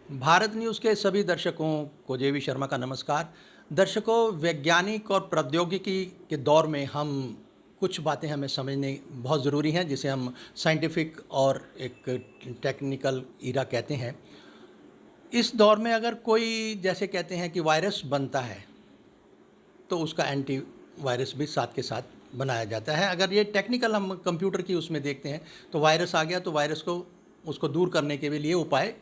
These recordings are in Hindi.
भारत न्यूज़ के सभी दर्शकों को जेवी शर्मा का नमस्कार। दर्शकों, वैज्ञानिक और प्रौद्योगिकी के दौर में हम कुछ बातें हमें समझने बहुत ज़रूरी हैं, जिसे हम साइंटिफिक और एक टेक्निकल ईरा कहते हैं। इस दौर में अगर कोई, जैसे कहते हैं कि वायरस बनता है, तो उसका एंटी वायरस भी साथ के साथ बनाया जाता है। अगर ये टेक्निकल हम कंप्यूटर की उसमें देखते हैं, तो वायरस आ गया तो वायरस को उसको दूर करने के लिए उपाय,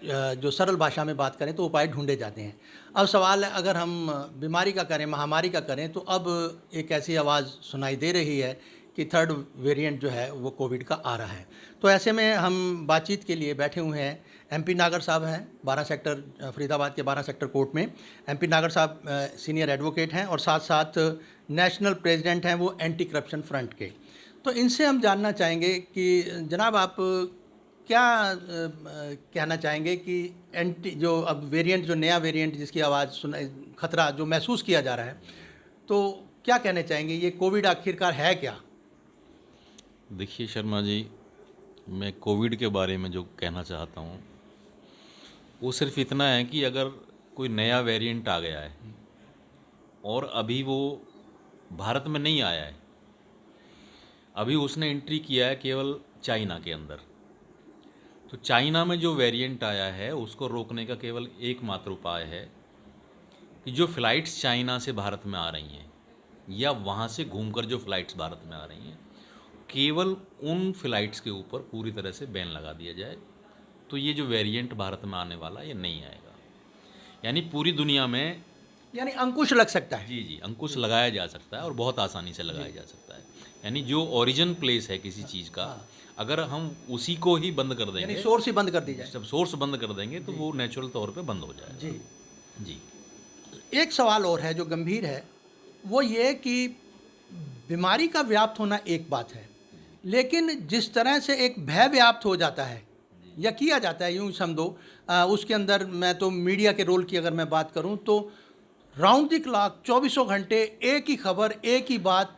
जो सरल भाषा में बात करें तो उपाय ढूंढे जाते हैं। अब सवाल है, अगर हम बीमारी का करें, महामारी का करें, तो अब एक ऐसी आवाज़ सुनाई दे रही है कि थर्ड वेरिएंट जो है वो कोविड का आ रहा है। तो ऐसे में हम बातचीत के लिए बैठे हुए हैं। एमपी नागर साहब हैं 12 सेक्टर, फरीदाबाद के 12 सेक्टर कोर्ट में। एमपी नागर साहब सीनियर एडवोकेट हैं और साथ साथ नेशनल प्रेसिडेंट हैं वो एंटी करप्शन फ्रंट के। तो इनसे हम जानना चाहेंगे कि जनाब, आप क्या कहना चाहेंगे कि एंटी जो अब वेरिएंट, जो नया वेरिएंट जिसकी आवाज़ सुना, खतरा जो महसूस किया जा रहा है, तो क्या कहना चाहेंगे, ये कोविड आखिरकार है क्या? देखिए शर्मा जी, मैं कोविड के बारे में जो कहना चाहता हूँ वो सिर्फ इतना है कि अगर कोई नया वेरिएंट आ गया है और अभी वो भारत में नहीं आया है, अभी उसने एंट्री किया है केवल चाइना के अंदर, तो चाइना में जो वेरिएंट आया है उसको रोकने का केवल एकमात्र उपाय है कि जो फ़्लाइट्स चाइना से भारत में आ रही हैं या वहाँ से घूमकर जो फ़्लाइट्स भारत में आ रही हैं, केवल उन फ़्लाइट्स के ऊपर पूरी तरह से बैन लगा दिया जाए। तो ये जो वेरिएंट भारत में आने वाला ये नहीं आएगा। यानी पूरी दुनिया में यानी अंकुश लग सकता है। जी जी अंकुश लगाया जा सकता है और बहुत आसानी से लगाया जा सकता है। यानी जो ओरिजिन प्लेस है किसी चीज़ का, हाँ, अगर हम उसी को ही बंद कर यानी देंगे, सोर्स ही बंद कर दी जाए। जब सोर्स बंद कर देंगे तो जी वो नेचुरल तौर पे बंद हो जी। जाएगा। जी। एक सवाल और है जो गंभीर है, वो ये कि बीमारी का व्याप्त होना एक बात है, लेकिन जिस तरह से एक भय व्याप्त हो जाता है या किया जाता है, यूँ समझो, उसके अंदर मैं तो मीडिया के रोल की अगर मैं बात करूँ तो राउंड द क्लॉक चौबीसों घंटे एक ही खबर, एक ही बात,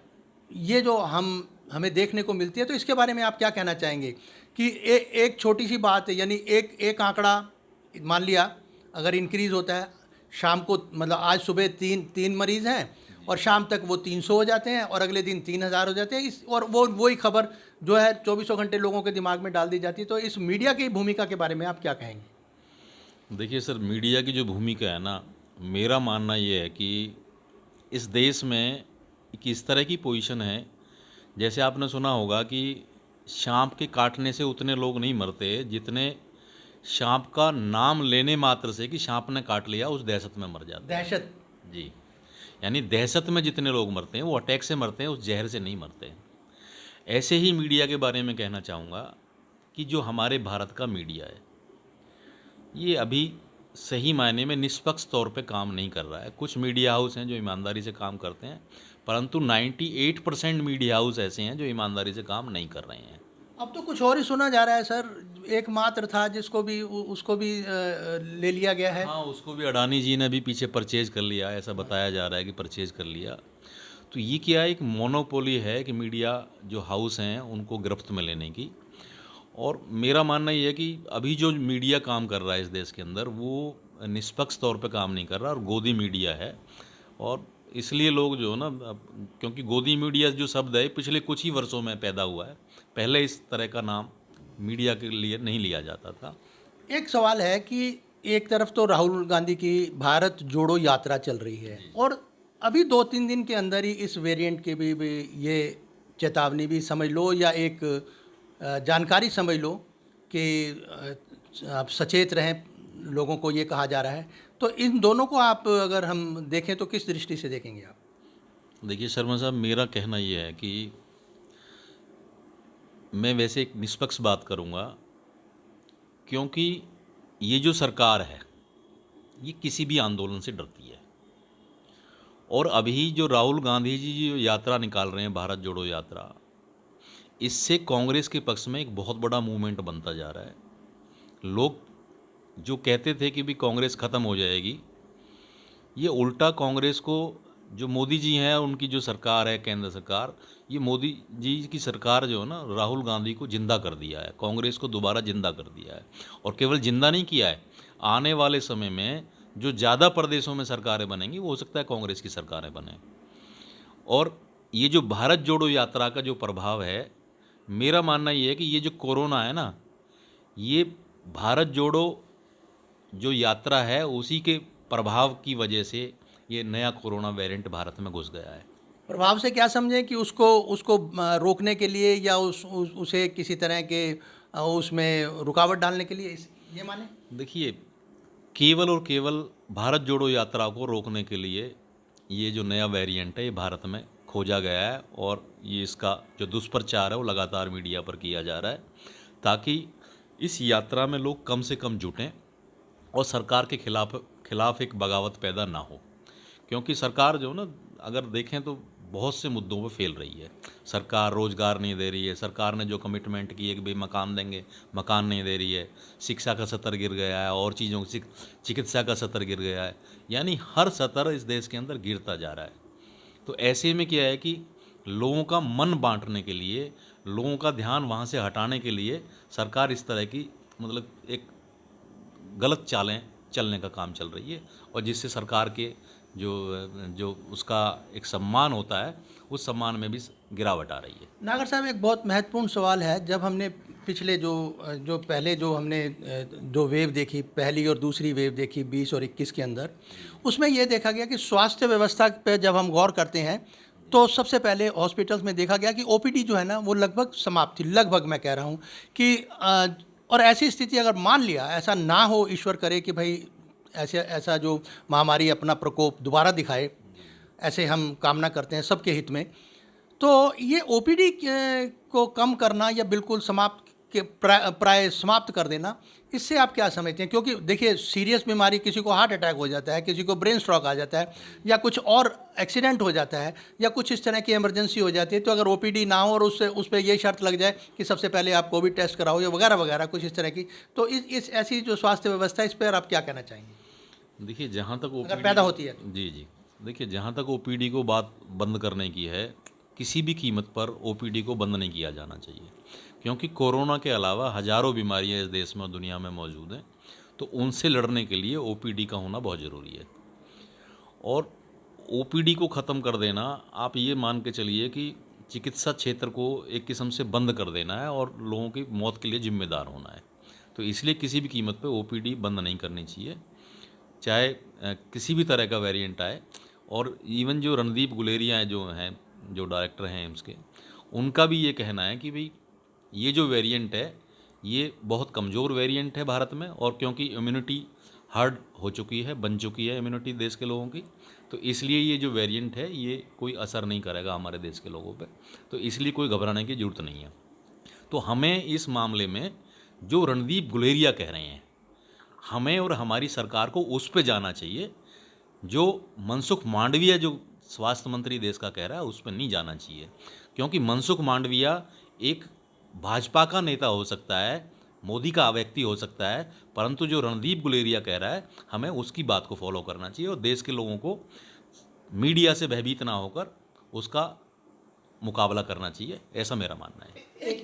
ये जो हमें देखने को मिलती है, तो इसके बारे में आप क्या कहना चाहेंगे कि एक छोटी सी बात है, यानी एक एक आंकड़ा मान लिया अगर इंक्रीज़ होता है, शाम को मतलब आज सुबह तीन तीन मरीज़ हैं और शाम तक वो 300 हो जाते हैं और अगले दिन 3000 हो जाते हैं, इस और वो वही खबर जो है चौबीसों घंटे लोगों के दिमाग में डाल दी जाती है। तो इस मीडिया की भूमिका के बारे में आप क्या कहेंगे? देखिए सर, मीडिया की जो भूमिका है ना, मेरा मानना ये है कि इस देश में एक इस तरह की पोजीशन है, जैसे आपने सुना होगा कि सांप के काटने से उतने लोग नहीं मरते जितने सांप का नाम लेने मात्र से कि सांप ने काट लिया उस दहशत में मर जाते हैं। दहशत। जी। यानी दहशत में जितने लोग मरते हैं वो अटैक से मरते हैं, उस जहर से नहीं मरते हैं। ऐसे ही मीडिया के बारे में कहना चाहूँगा कि जो हमारे भारत का मीडिया है ये अभी सही मायने में निष्पक्ष तौर पे काम नहीं कर रहा है। कुछ मीडिया हाउस हैं जो ईमानदारी से काम करते हैं, परंतु 98% मीडिया हाउस ऐसे हैं जो ईमानदारी से काम नहीं कर रहे हैं। अब तो कुछ और ही सुना जा रहा है सर, एकमात्र था जिसको भी उसको भी ले लिया गया है। हाँ, उसको भी अडानी जी ने भी पीछे परचेज कर लिया, ऐसा बताया जा रहा है कि परचेज कर लिया। तो ये क्या है, एक मोनोपोली है कि मीडिया जो हाउस हैं उनको गिरफ्त में लेने की। और मेरा मानना ये है कि अभी जो मीडिया काम कर रहा है इस देश के अंदर वो निष्पक्ष तौर पे काम नहीं कर रहा और गोदी मीडिया है। और इसलिए लोग जो है ना, क्योंकि गोदी मीडिया जो शब्द है पिछले कुछ ही वर्षों में पैदा हुआ है, पहले इस तरह का नाम मीडिया के लिए नहीं लिया जाता था। एक सवाल है कि एक तरफ तो राहुल गांधी की भारत जोड़ो यात्रा चल रही है जी। और अभी 2-3 दिन के अंदर ही इस वेरिएंट की भी ये चेतावनी भी समझ लो या एक जानकारी समझ लो कि आप सचेत रहें, लोगों को ये कहा जा रहा है। तो इन दोनों को आप अगर हम देखें तो किस दृष्टि से देखेंगे आप? देखिए शर्मा साहब, मेरा कहना ये है कि मैं वैसे एक निष्पक्ष बात करूँगा, क्योंकि ये जो सरकार है ये किसी भी आंदोलन से डरती है। और अभी जो राहुल गांधी जी जो यात्रा निकाल रहे हैं, भारत जोड़ो यात्रा, इससे कांग्रेस के पक्ष में एक बहुत बड़ा मूवमेंट बनता जा रहा है। लोग जो कहते थे कि भी कांग्रेस ख़त्म हो जाएगी, ये उल्टा कांग्रेस को जो मोदी जी हैं, उनकी जो सरकार है केंद्र सरकार, ये मोदी जी की सरकार जो है ना, राहुल गांधी को जिंदा कर दिया है, कांग्रेस को दोबारा जिंदा कर दिया है। और केवल जिंदा नहीं किया है, आने वाले समय में जो ज़्यादा प्रदेशों में सरकारें बनेंगी वो हो सकता है कांग्रेस की सरकारें बने। और ये जो भारत जोड़ो यात्रा का जो प्रभाव है, मेरा मानना ये है कि ये जो कोरोना है ना, ये भारत जोड़ो जो यात्रा है उसी के प्रभाव की वजह से ये नया कोरोना वेरिएंट भारत में घुस गया है। प्रभाव से क्या समझें कि उसको उसको रोकने के लिए या उसे किसी तरह के उसमें रुकावट डालने के लिए ये माने? देखिए, केवल और केवल भारत जोड़ो यात्रा को रोकने के लिए ये जो नया वेरिएंट है ये भारत में खोजा गया है, और ये इसका जो दुष्प्रचार है वो लगातार मीडिया पर किया जा रहा है, ताकि इस यात्रा में लोग कम से कम जुटें और सरकार के खिलाफ एक बगावत पैदा ना हो। क्योंकि सरकार जो ना, अगर देखें तो बहुत से मुद्दों पे फेल रही है। सरकार रोज़गार नहीं दे रही है, सरकार ने जो कमिटमेंट की है कि भाई मकान देंगे, मकान नहीं दे रही है, शिक्षा का स्तर गिर गया है, और चीज़ों चिकित्सा का स्तर गिर गया है, यानी हर स्तर इस देश के अंदर गिरता जा रहा है। तो ऐसे में क्या है कि लोगों का मन बांटने के लिए, लोगों का ध्यान वहाँ से हटाने के लिए सरकार इस तरह की मतलब एक गलत चालें चलने का काम चल रही है, और जिससे सरकार के जो जो उसका एक सम्मान होता है उस सम्मान में भी गिरावट आ रही है। नागर साहब, एक बहुत महत्वपूर्ण सवाल है। जब हमने पिछले जो पहले जो हमने जो वेव देखी, पहली और दूसरी वेव देखी 20 और 21 के अंदर, उसमें ये देखा गया कि स्वास्थ्य व्यवस्था पे जब हम गौर करते हैं तो सबसे पहले हॉस्पिटल्स में देखा गया कि ओपीडी जो है ना वो लगभग समाप्त थी। लगभग मैं कह रहा हूँ कि और ऐसी स्थिति अगर मान लिया, ऐसा ना हो, ईश्वर करे कि भाई ऐसा जो महामारी अपना प्रकोप दोबारा दिखाए, ऐसे हम कामना करते हैं सबके हित में। तो ये ओपीडी को कम करना या बिल्कुल समाप्त के प्राय समाप्त कर देना, इससे आप क्या समझते हैं? क्योंकि देखिए, सीरियस बीमारी, किसी को हार्ट अटैक हो जाता है, किसी को ब्रेन स्ट्रोक आ जाता है, या कुछ और एक्सीडेंट हो जाता है, या कुछ इस तरह की इमरजेंसी हो जाती है, तो अगर ओपीडी ना हो और उस पर ये शर्त लग जाए कि सबसे पहले आप कोविड टेस्ट कराओ या वगैरह वगैरह कुछ इस तरह की, तो इस ऐसी जो स्वास्थ्य व्यवस्था, इस पर आप क्या कहना चाहेंगे देखिए, जहाँ तक अगर पैदा होती है? जी जी, देखिए, जहाँ तक ओपीडी को बात बंद करने की है, किसी भी कीमत पर ओपीडी को बंद नहीं किया जाना चाहिए, क्योंकि कोरोना के अलावा हजारों बीमारियां इस देश में और दुनिया में मौजूद हैं। तो उनसे लड़ने के लिए ओपीडी का होना बहुत ज़रूरी है। और ओपीडी को ख़त्म कर देना, आप ये मान के चलिए कि चिकित्सा क्षेत्र को एक किस्म से बंद कर देना है और लोगों की मौत के लिए जिम्मेदार होना है। तो इसलिए किसी भी कीमत पे ओपीडी बंद नहीं करनी चाहिए, चाहे किसी भी तरह का वेरिएंट आए। और इवन जो रणदीप गुलेरिया जो हैं, जो डायरेक्टर हैं एम्स के, उनका भी ये कहना है कि भाई ये जो वेरिएंट है ये बहुत कमज़ोर वेरिएंट है भारत में, और क्योंकि इम्यूनिटी हार्ड हो चुकी है, बन चुकी है इम्यूनिटी देश के लोगों की, तो इसलिए ये जो वेरिएंट है ये कोई असर नहीं करेगा हमारे देश के लोगों पे, तो इसलिए कोई घबराने की ज़रूरत नहीं है। तो हमें इस मामले में जो रणदीप गुलेरिया कह रहे हैं, हमें और हमारी सरकार को उस पे जाना चाहिए। जो मनसुख मांडविया जो स्वास्थ्य मंत्री देश का कह रहा है उस पर नहीं जाना चाहिए, क्योंकि मनसुख मांडविया एक भाजपा का नेता हो सकता है, मोदी का व्यक्ति हो सकता है, परंतु जो रणदीप गुलेरिया कह रहा है हमें उसकी बात को फॉलो करना चाहिए, और देश के लोगों को मीडिया से भयभीत ना होकर उसका मुकाबला करना चाहिए, ऐसा मेरा मानना है।